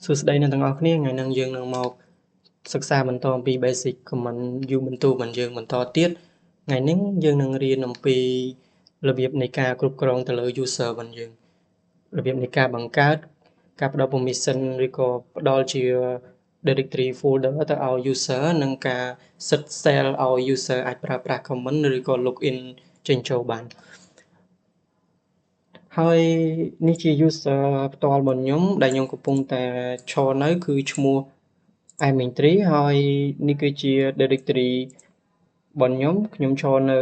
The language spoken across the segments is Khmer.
សួស្តីអ្នកទាំងអស់គ្នាថ្ងៃនេះយើងនឹងមកសិក្សាបន្តអំពី basic command Ubuntu របស់យើងបន្តទៀតថ្ងៃនេះយើងនឹងរៀនអំពីរបៀបនៃការគ្រប់គ្រងទៅលើ user របស់យើងរបៀបនៃការបង្កើតការផ្ដល់ permission ឬក៏ផ្ដល់ជា directory folder ទៅឲ្យ user និងការ set cell ឲ្យ user អាចប្រើប្រាស់ command ឬក៏ login ចេញចូលបានហើយនេះជា user ផ្ទាល់របស់ខ្ញុំដែលខ្ញុំកំពុងតែឈរនៅគឺឈ្មោះ admin3 ហើយនេះគឺជា directory របស់ខ្ញុំឈរនៅ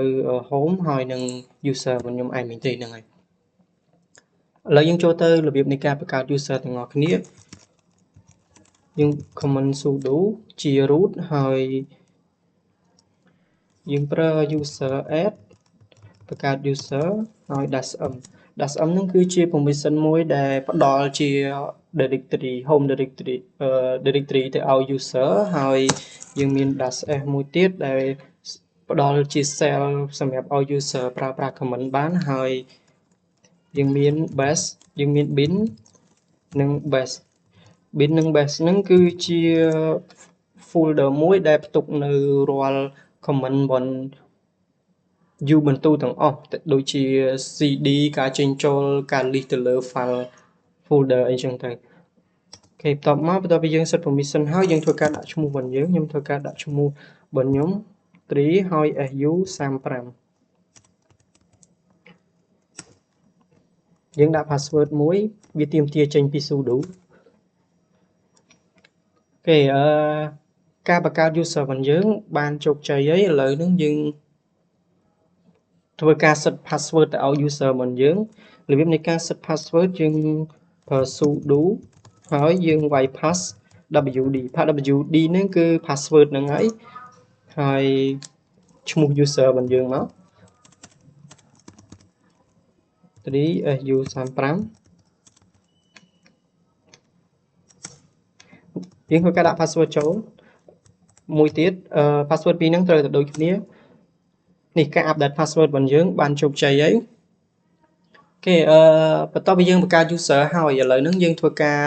home ហើយនឹង user របស់ខ្ញុំ admin3 ហ្នឹងហើយឥឡូវយើងចូលទៅរបៀបនៃការបង្កើត user ទាំងអស់គ្នាយើង command sudo ជា root ហើយយើងប្រើ user add បង្កើត user ហើយ -m -m ហ្នឹងគឺជា permission មួយដែលផ្ដល់ជា directory home directory directory ទៅឲ្យ user ហើយយើងមាន -s មួយទៀតដែលផ្ដល់ជា cell សម្រាប់ឲ្យ user ប្រើប្រាស់ command បានហើយយើងមាន base យើងមាន bin និង base bin និង base ហ្នឹងគឺជា folder មួយដែលផ្ទុកនៅរាល់ command របស់Ubuntu ទាំងអស់ដូចជា cd ការចេញចូលការ list ទៅលើ file folder អីចឹងទៅអូខេបន្ទាប់ពីយើង set permission ហើយយើងធ្វើការដាក់ឈ្មោះរបស់យើងខ្ញុំធ្វើការដាក់ឈ្មោះរបស់ខ្ញុំ 3 ហើយ su35 យើងដាក់ password មួយវាទាមទារចេញពី sudo អូខេការបង្កើត user របស់យើងបានជោគជ័យហើយឥឡូវហ្នឹងយើងធ្វើការ set password ទៅឲ្យ user របស់យើងរបៀបនៃការ set password យើងប្រើ sudo ហើយយើងវាយ pass wd wd ហ្នឹងគឺ password ហ្នឹងហើយឈ្មោះ user របស់យើងមក 3su35 យើងធ្វើការដាក់ password ចូលមួយទៀត password ពីរហ្នឹងត្រូវតែដូចគ្នានេះការ update password របស់យើងបានជោគជ័យហើយអូខេបន្ទាប់ពីយើងបង្កើត user ហើយឥឡូវហ្នឹងយើងធ្វើការ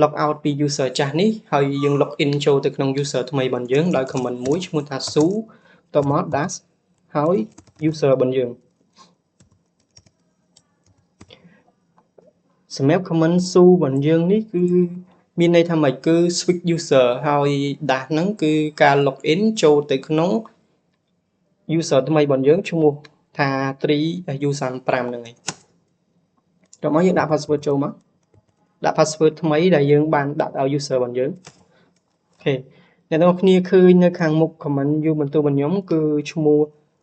log out ពី user ចាស់នេះហើយយើង log in ចូលទៅក្នុង user ថ្មីរបស់យើងដោយ command មួយឈ្មោះថា su តមក dash ហើយ user របស់យើងសម្រាប់ command su របស់យើងនេះគឺមានន័យថាម៉េចគឺ switch user ហើយ dash ហ្នឹងគឺការ log in ចូលទៅក្នុង user ថ្មីរបស់យើងឈ្មោះថា 3su35 ហ្នឹងឯងតោះមកយើងដាក់ password ចូលមកដាក់ password ថ្មីដែលយើងបានដាក់ឲ្យ user របស់យើងអូខេអ្នកទាំងអស់គ្នាឃើញនៅខាងមុខ command Ubuntu របស់ខ្ញុំគឺឈ្មោះ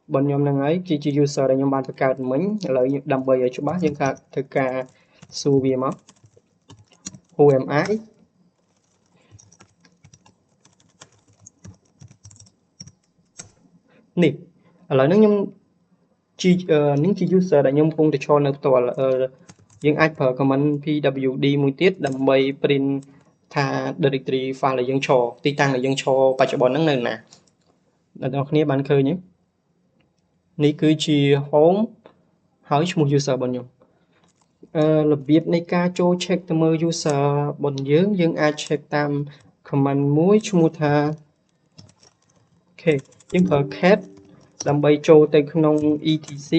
របស់ខ្ញុំហ្នឹងហើយជា user ដែលខ្ញុំបានបង្កើតមិញឥឡូវដើម្បីឲ្យច្បាស់យើងធ្វើការសួរវាមក who am I នេះឥឡូវហ្នឹងខ្ញុំនេះជា user ដែលខ្ញុំកំពុងតែឈរនៅផ្ទាល់យើងអាចប្រើ command pwd មួយទៀតដើម្បី print ថា directory file ដែលយើងឈរទីតាំងដែលយើងឈរបច្ចុប្បន្នហ្នឹងនៅណាអ្នកនរគ្នាបានឃើញទេនេះគឺជា home ហើយឈ្មោះ user របស់ខ្ញុំរបៀបនៃការចូល check ទៅមើល user របស់យើងអាច check តាម command មួយឈ្មោះថាអូខេយើងប្រើ cat ដើម្បីចូលទៅក្នុង etc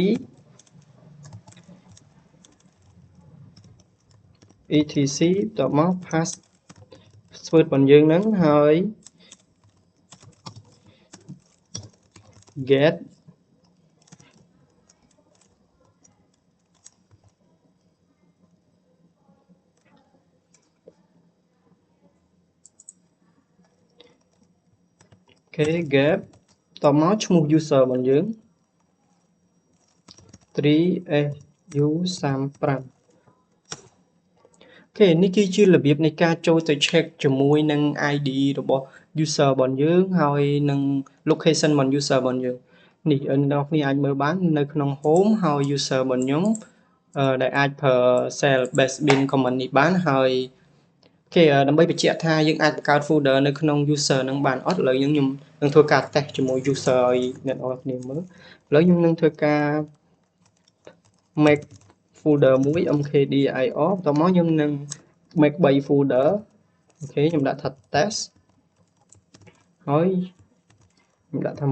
តមក password របស់យើងហ្នឹងហើយ get get តមកឈ្មោះ user របស់យើង 3su35 អូខេនេះគឺជារបៀបនៃការចូលទៅ check ជាមួយនឹង ID របស់ user របស់យើងហើយនឹង location របស់ user របស់យើងនេះអ្នកនរគ្នាអាចមើលបាននៅក្នុង home ហើយ user របស់ខ្ញុំដែលអាចប្រើ cell base bin command នេះបានហើយអូខេដើម្បីបញ្ជាក់ថាយើងអាចបង្កើត folder នៅក្នុង user នឹងបានអត់ឥឡូវខ្ញុំនឹងធ្វើការ test ជាមួយ user ឲ្យអ្នកនរគ្នាមើលឥឡូវខ្ញុំនឹងធ្វើការ make folder មួយ mkdir បន្ទាប់មកខ្ញុំនឹង make 3 folder okខ្ញុំដាក់ថា test ហើយខ្ញុំដាក់ថា1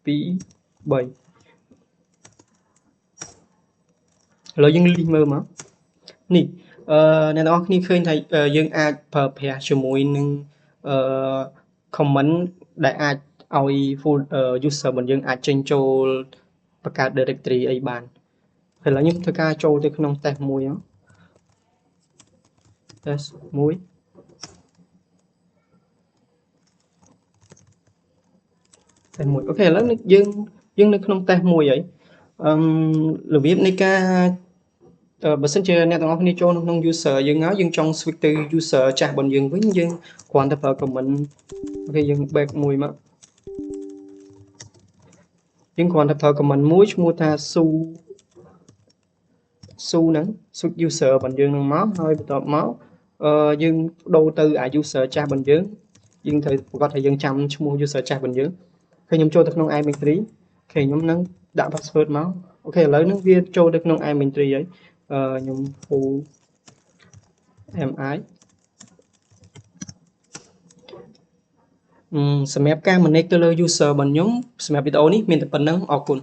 2 3ឥឡូវយើងលីសមើលមកនេះអ្នកទាំងអស់គ្នាឃើញថាយើងអាចប្រើប្រាស់ជាមួយនឹងcomment ដែលអាចឲ្យ full user របស់យើងអាចចេញចូលបង្កើត directory អីបានហើយឥឡូវខ្ញុំធ្វើការចូលទៅក្នុង test 1 test 1អូខេឥឡូវយើងនៅក្នុង test 1ហើយរបៀបនៃការបើសិនជាអ្នកទាំងអស់គ្នាចូលក្នុង user យើងហើយយើងចង់ switch ទៅ user ចាស់របស់យើងវិញយើងគ្រាន់តែប្រើ comment អូខេយើង back មួយមកយើងគ្រាន់តែប្រើ comment មួយឈ្មោះថា su ហ្នឹង switch user របស់យើងនឹងមកហើយបន្ទាប់មកយើងដូរទៅអា user ចាស់របស់យើងត្រូវប្រកាសថាយើងចាំឈ្មោះ user ចាស់របស់យើងហើយខ្ញុំចូលទៅក្នុង admin3 អូខេខ្ញុំនឹងដាក់ password មកអូខេឥឡូវនេះវាចូលទៅក្នុង admin3 ហើយខ្ញុំ full mi សម្រាប់ការ manage ទៅលើ user របស់ខ្ញុំសម្រាប់វីដេអូនេះមានតែប៉ុណ្្នឹងអរគុណ